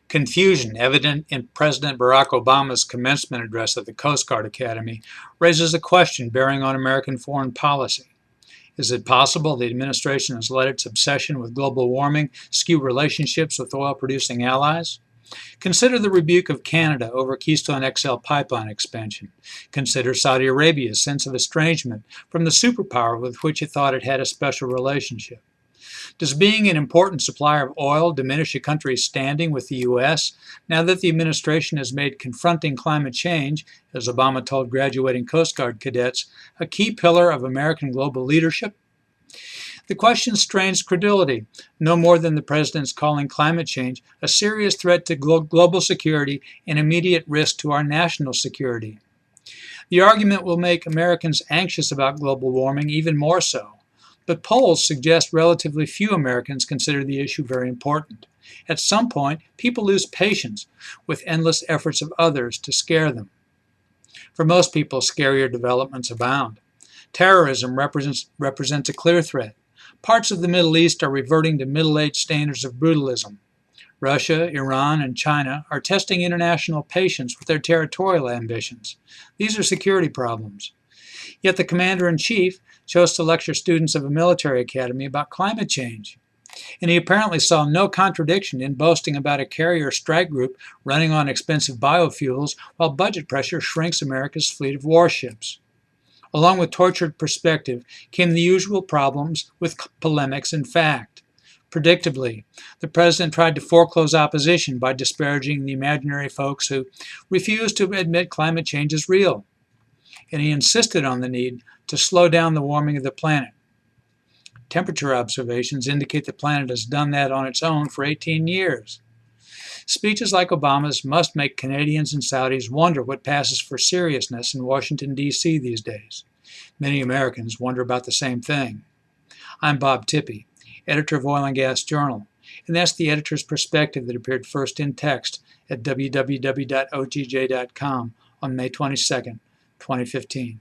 Confusion, evident in President Barack Obama's commencement address at the Coast Guard Academy, raises a question bearing on American foreign policy. Is it possible the administration has let its obsession with global warming skew relationships with oil-producing allies? Consider the rebuke of Canada over Keystone XL pipeline expansion. Consider Saudi Arabia's sense of estrangement from the superpower with which it thought it had a special relationship. Does being an important supplier of oil diminish a country's standing with the U.S. now that the administration has made confronting climate change, as Obama told graduating Coast Guard cadets, a key pillar of American global leadership? The question strains credulity, no more than the president's calling climate change a serious threat to global security and immediate risk to our national security. The argument will make Americans anxious about global warming even more so. But polls suggest relatively few Americans consider the issue very important. At some point, people lose patience with endless efforts of others to scare them. For most people, scarier developments abound. Terrorism represents a clear threat. Parts of the Middle East are reverting to middle-aged standards of brutalism. Russia, Iran, and China are testing international patience with their territorial ambitions. These are security problems. Yet the commander-in-chief chose to lecture students of a military academy about climate change. And he apparently saw no contradiction in boasting about a carrier strike group running on expensive biofuels while budget pressure shrinks America's fleet of warships. Along with tortured perspective came the usual problems with polemics and fact. Predictably, the president tried to foreclose opposition by disparaging the imaginary folks who refused to admit climate change is real. And he insisted on the need to slow down the warming of the planet. Temperature observations indicate the planet has done that on its own for 18 years. Speeches like Obama's must make Canadians and Saudis wonder what passes for seriousness in Washington, D.C. these days. Many Americans wonder about the same thing. I'm Bob Tippie, editor of Oil and Gas Journal, and that's the editor's perspective that appeared first in text at www.ogj.com on May 22, 2015.